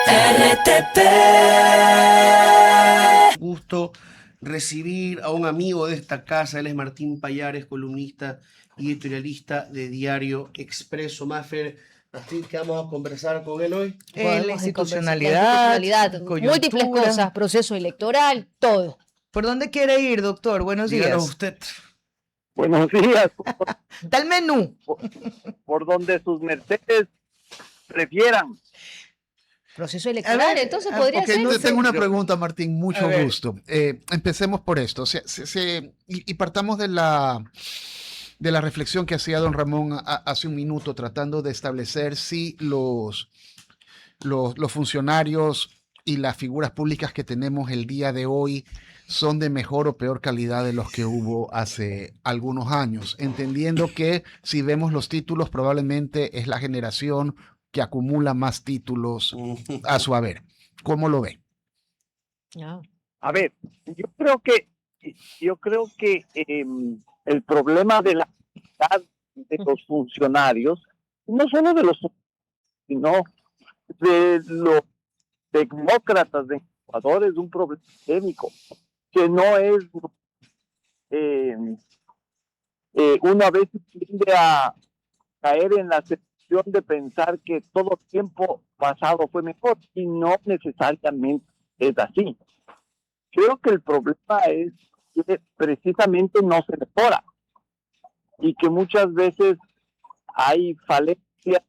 RTP. Gusto recibir a un amigo de esta casa. Él es Martín Payares, columnista y editorialista de Diario Expreso. Mafer, Martín, ¿qué vamos a conversar con él hoy? La institucionalidad, múltiples coyuntura. cosas, proceso electoral, todo. ¿Por dónde quiere ir, doctor? Buenos Díganos días. usted. Buenos días. Da el menú. Por donde sus mercedes prefieran. Proceso electoral, entonces podría Ok, ser. yo tengo una pregunta, Martín, mucho A ver. gusto. Empecemos por esto. Y partamos de la reflexión que hacía don Ramón hace un minuto, tratando de establecer si los funcionarios y las figuras públicas que tenemos el día de hoy son de mejor o peor calidad de los que hubo hace algunos años, entendiendo que si vemos los títulos, probablemente es la generación que acumula más títulos a su haber. ¿Cómo lo ve? No. A ver, yo creo que el problema de la calidad de los funcionarios, no solo de los, sino de los demócratas de Ecuador, es un problema endémico que no es una vez tiende a caer en la sensación de pensar que todo tiempo pasado fue mejor, y no necesariamente es así. Creo que el problema es que precisamente no se mejora y que muchas veces hay falencias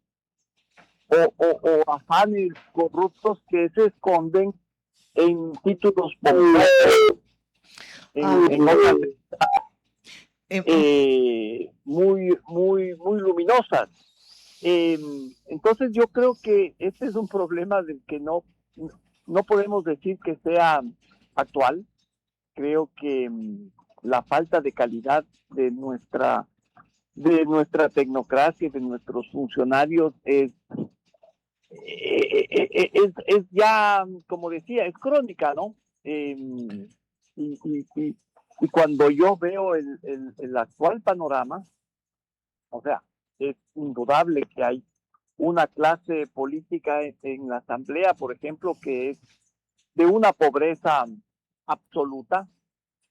o afanes corruptos que se esconden en títulos públicos, en otras muy luminosas. Entonces yo creo que este es un problema del que no podemos decir que sea actual. Creo que la falta de calidad de nuestra tecnocracia y de nuestros funcionarios es ya, como decía, es crónica, ¿no? Y cuando yo veo el actual panorama, o sea, es indudable que hay una clase política en la Asamblea, por ejemplo, que es de una pobreza absoluta.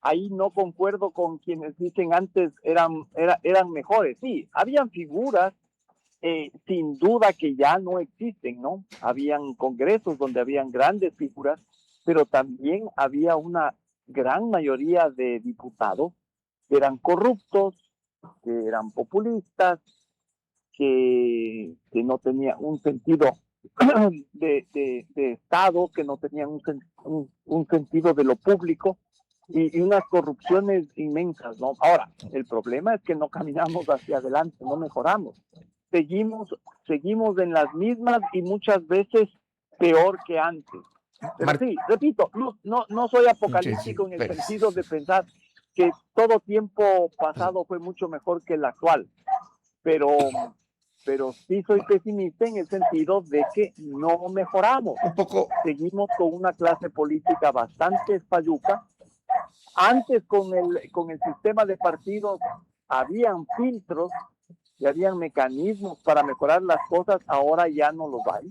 Ahí no concuerdo con quienes dicen antes eran mejores. Sí, habían figuras, sin duda que ya no existen, ¿no? Habían congresos donde habían grandes figuras, pero también había una gran mayoría de diputados que eran corruptos, que eran populistas, que no tenían un sentido de Estado, que no tenían un sentido de lo público, y unas corrupciones inmensas, ¿no? Ahora, el problema es que no caminamos hacia adelante, no mejoramos. Seguimos en las mismas y muchas veces peor que antes. Pero sí, repito, no soy apocalíptico en el sentido de pensar que todo tiempo pasado fue mucho mejor que el actual, pero sí soy pesimista en el sentido de que no mejoramos. Un poco. Seguimos con una clase política bastante espayuca. Antes con el sistema de partidos habían filtros y habían mecanismos para mejorar las cosas, ahora ya no los hay.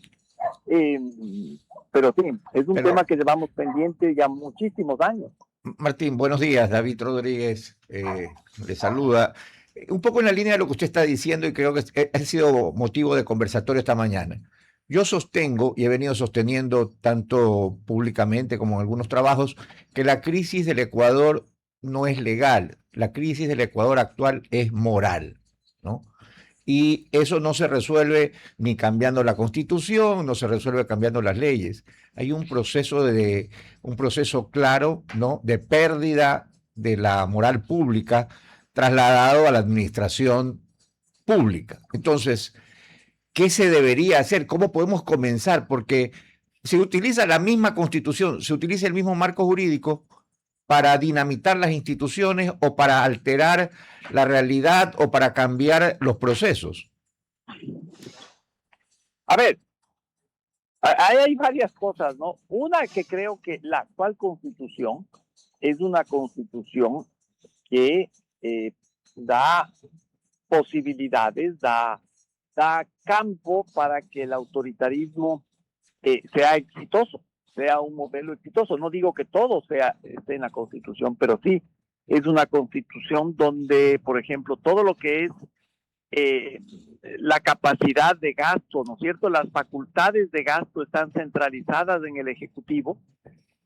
Pero sí, es un tema que llevamos pendiente ya muchísimos años. Martín, buenos días. David Rodríguez le saluda. Un poco en la línea de lo que usted está diciendo, y creo que ha sido motivo de conversatorio esta mañana. Yo sostengo, y he venido sosteniendo tanto públicamente como en algunos trabajos, que la crisis del Ecuador no es legal. La crisis del Ecuador actual es moral, ¿no? Y eso no se resuelve ni cambiando la Constitución, no se resuelve cambiando las leyes. Hay un proceso claro, ¿no?, de pérdida de la moral pública trasladado a la administración pública. Entonces, ¿qué se debería hacer? ¿Cómo podemos comenzar? Porque se utiliza la misma Constitución, se utiliza el mismo marco jurídico para dinamitar las instituciones o para alterar la realidad o para cambiar los procesos. A ver, ahí hay varias cosas, ¿no? Una, que creo que la actual Constitución es una Constitución que da posibilidades, da campo para que el autoritarismo sea exitoso, sea un modelo exitoso. No digo que todo esté en la Constitución, pero sí es una Constitución donde, por ejemplo, todo lo que es la capacidad de gasto, ¿no es cierto? Las facultades de gasto están centralizadas en el Ejecutivo,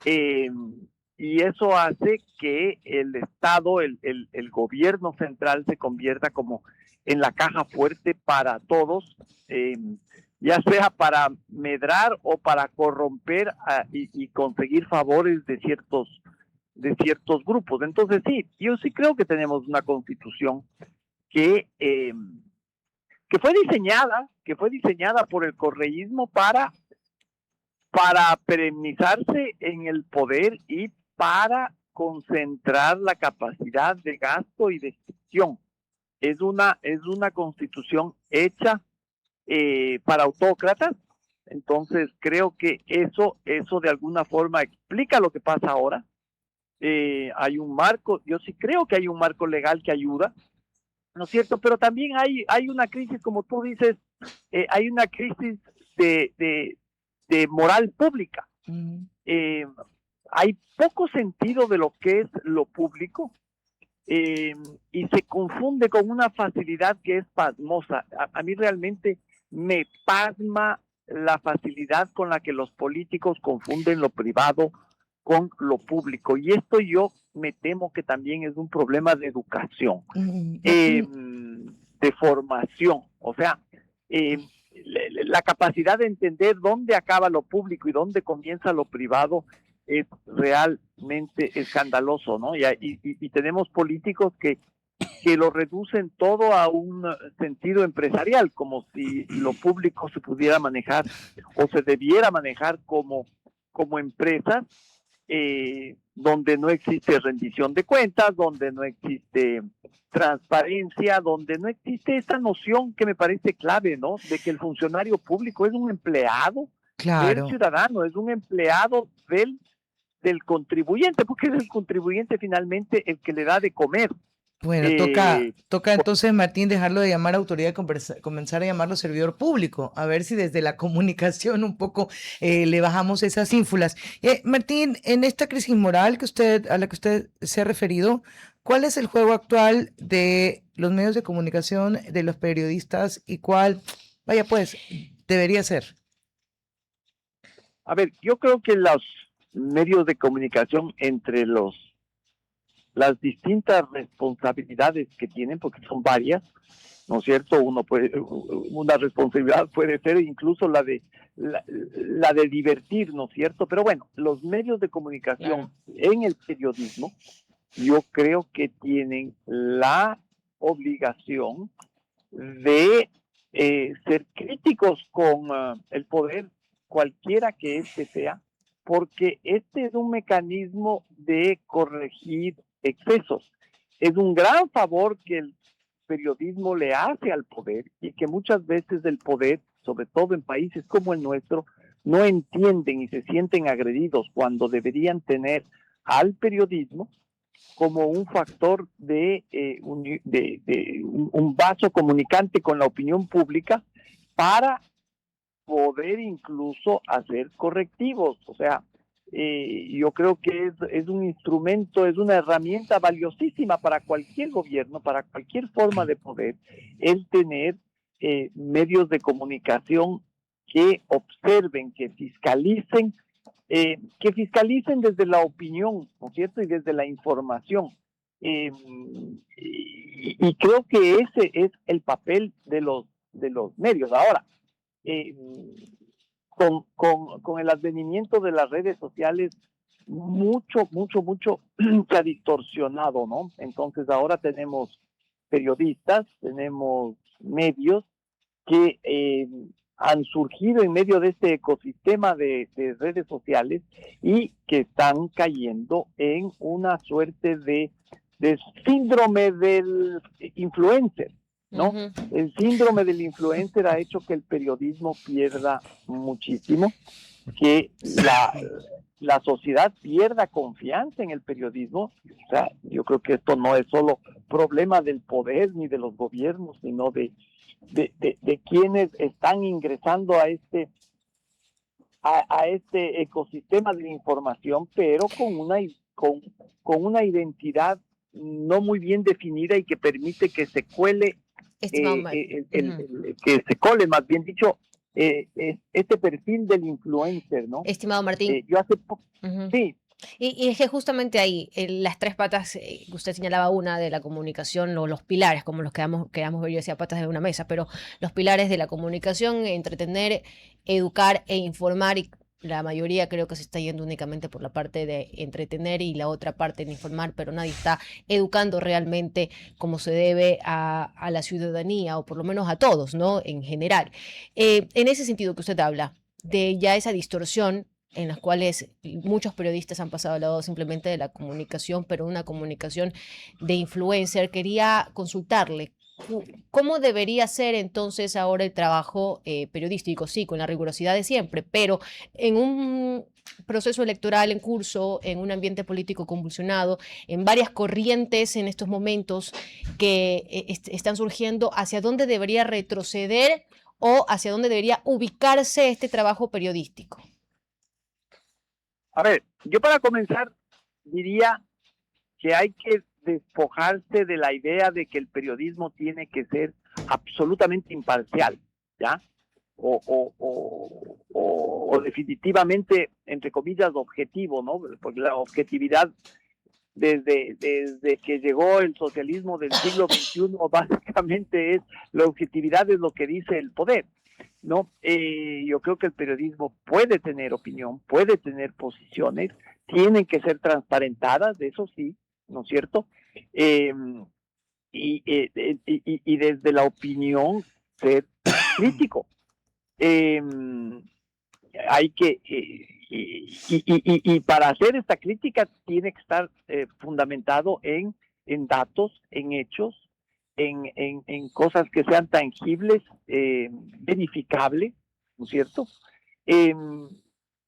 y eso hace que el Estado, el gobierno central se convierta como en la caja fuerte para todos, ya sea para medrar o para corromper y conseguir favores de ciertos grupos. Entonces sí, yo sí creo que tenemos una Constitución que fue diseñada por el correísmo para perennizarse en el poder y para concentrar la capacidad de gasto y de gestión. Es una Constitución hecha para autócratas. Entonces creo que eso de alguna forma explica lo que pasa ahora. Hay un marco, yo sí creo que hay un marco legal que ayuda, ¿no es cierto? Pero también hay una crisis, como tú dices, hay una crisis de moral pública. Hay poco sentido de lo que es lo público, y se confunde con una facilidad que es pasmosa. A mí realmente me pasma la facilidad con la que los políticos confunden lo privado con lo público, y esto yo me temo que también es un problema de educación, de formación. O sea, la capacidad de entender dónde acaba lo público y dónde comienza lo privado es realmente escandaloso, ¿no? Y tenemos políticos que lo reducen todo a un sentido empresarial, como si lo público se pudiera manejar o se debiera manejar como empresas, donde no existe rendición de cuentas, donde no existe transparencia, donde no existe esa noción que me parece clave, ¿no? De que el funcionario público es un empleado del ciudadano, es un empleado del contribuyente, porque es el contribuyente finalmente el que le da de comer. Bueno, toca entonces, Martín, dejarlo de llamar autoridad y comenzar a llamarlo servidor público, a ver si desde la comunicación un poco le bajamos esas ínfulas. Martín, en esta crisis moral a la que usted se ha referido, ¿cuál es el juego actual de los medios de comunicación, de los periodistas, y cuál, debería ser? A ver, yo creo que los medios de comunicación, entre las distintas responsabilidades que tienen, porque son varias, ¿no es cierto? Una responsabilidad puede ser incluso la de divertir, ¿no es cierto? Pero bueno, los medios de comunicación en el periodismo, yo creo que tienen la obligación de ser críticos con el poder, cualquiera que este sea, porque este es un mecanismo de corregir excesos. Es un gran favor que el periodismo le hace al poder, y que muchas veces el poder, sobre todo en países como el nuestro, no entienden y se sienten agredidos cuando deberían tener al periodismo como un factor de un vaso comunicante con la opinión pública para poder incluso hacer correctivos. O sea, yo creo que es un instrumento, es una herramienta valiosísima para cualquier gobierno, para cualquier forma de poder, el tener medios de comunicación que observen, que fiscalicen desde la opinión, ¿no es cierto? Y desde la información. Y creo que ese es el papel de los medios. Ahora, con el advenimiento de las redes sociales, mucho se ha distorsionado, ¿no? Entonces ahora tenemos periodistas, tenemos medios que han surgido en medio de este ecosistema de redes sociales, y que están cayendo en una suerte de síndrome del influencer, ¿no? El síndrome del influencer ha hecho que el periodismo pierda muchísimo, que la sociedad pierda confianza en el periodismo. O sea, yo creo que esto no es solo problema del poder ni de los gobiernos, sino de quienes están ingresando a a este ecosistema de la información, pero con una identidad no muy bien definida y que permite que se cuele, Estimado Martín. que se cole, más bien dicho, este perfil del influencer, ¿no? Estimado Martín. Yo hace poco, Ujú. sí, Y es que justamente ahí, las tres patas, que usted señalaba una de la comunicación, los pilares, como los quedamos ver, yo decía patas de una mesa, pero los pilares de la comunicación, entretener, educar e informar, y la mayoría creo que se está yendo únicamente por la parte de entretener y la otra parte de informar, pero nadie está educando realmente como se debe a la ciudadanía, o por lo menos a todos, ¿no? En general. En ese sentido que usted habla, de ya esa distorsión en las cuales muchos periodistas han pasado al lado simplemente de la comunicación, pero una comunicación de influencer. Quería consultarle, ¿cómo debería ser entonces ahora el trabajo periodístico? Sí, con la rigurosidad de siempre, pero en un proceso electoral en curso, en un ambiente político convulsionado, en varias corrientes en estos momentos que están surgiendo, ¿hacia dónde debería retroceder o hacia dónde debería ubicarse este trabajo periodístico? a ver, yo para comenzar diría que hay que despojarse de la idea de que el periodismo tiene que ser absolutamente imparcial, ¿ya? O definitivamente, entre comillas, objetivo, ¿no? Porque la objetividad, desde que llegó el socialismo del siglo XXI, básicamente la objetividad es lo que dice el poder, ¿no? Yo creo que el periodismo puede tener opinión, puede tener posiciones, tienen que ser transparentadas, eso sí, ¿no es cierto? Eh, y desde la opinión ser crítico. Hay que, y para hacer esta crítica tiene que estar fundamentado en datos, en hechos, en cosas que sean tangibles, verificables, ¿no es cierto?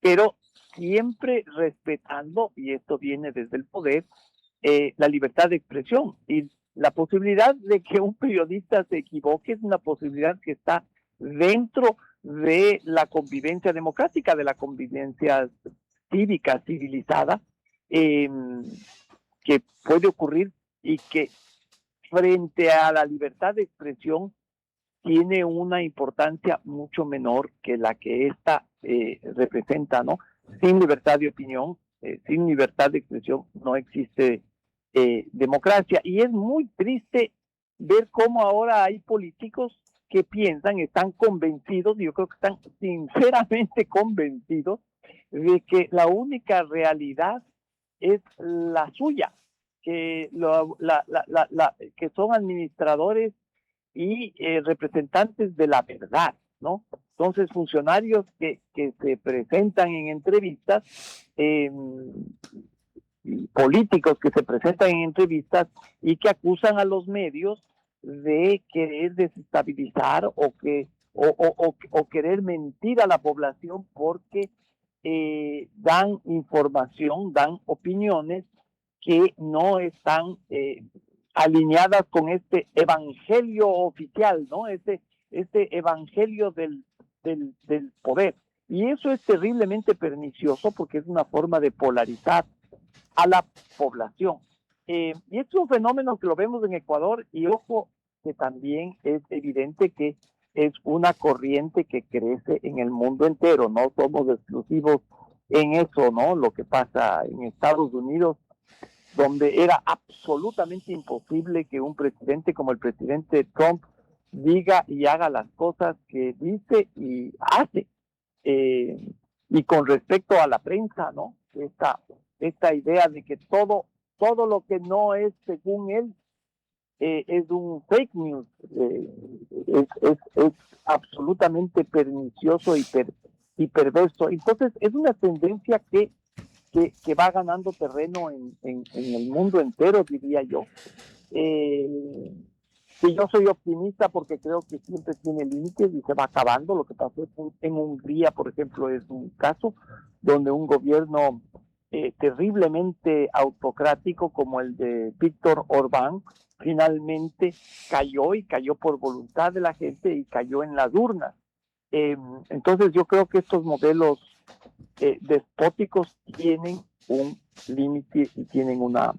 Pero siempre respetando, y esto viene desde el poder, la libertad de expresión. Y la posibilidad de que un periodista se equivoque es una posibilidad que está dentro de la convivencia democrática, de la convivencia cívica, civilizada, que puede ocurrir y que frente a la libertad de expresión tiene una importancia mucho menor que la que ésta representa, ¿no? Sin libertad de opinión, sin libertad de expresión, no existe democracia. Y es muy triste ver cómo ahora hay políticos que piensan, están convencidos, yo creo que están sinceramente convencidos de que la única realidad es la suya, que, que son administradores y representantes de la verdad, ¿no? Entonces, funcionarios que se presentan en entrevistas, políticos que se presentan en entrevistas y que acusan a los medios de querer desestabilizar o querer mentir a la población porque dan información, dan opiniones que no están alineadas con este evangelio oficial, ¿no? Este evangelio del poder. Y eso es terriblemente pernicioso porque es una forma de polarizar a la población. Y es un fenómeno que lo vemos en Ecuador y ojo que también es evidente que es una corriente que crece en el mundo entero, no somos exclusivos en eso, ¿no? Lo que pasa en Estados Unidos, donde era absolutamente imposible que un presidente como el presidente Trump diga y haga las cosas que dice y hace. Y con respecto a la prensa, ¿no? Esta idea de que todo lo que no es según él es un fake news, es absolutamente pernicioso y perverso. Entonces es una tendencia que va ganando terreno en el mundo entero, diría yo. Que yo soy optimista porque creo que siempre tiene límites y se va acabando. Lo que pasó en Hungría, por ejemplo, es un caso donde un gobierno terriblemente autocrático como el de Víctor Orbán finalmente cayó por voluntad de la gente y cayó en las urnas. Entonces yo creo que estos modelos despóticos tienen un límite y tienen una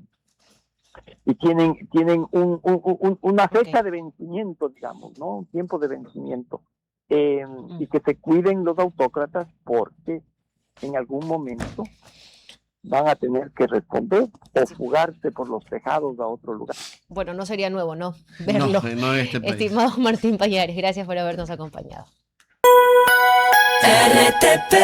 una fecha de vencimiento, digamos, ¿no? Un tiempo de vencimiento. Y que se cuiden los autócratas porque en algún momento van a tener que responder o fugarse por los tejados a otro lugar. Bueno, no sería nuevo, ¿no? Verlo. No en este país. Estimado Martín Pallares, gracias por habernos acompañado. RTP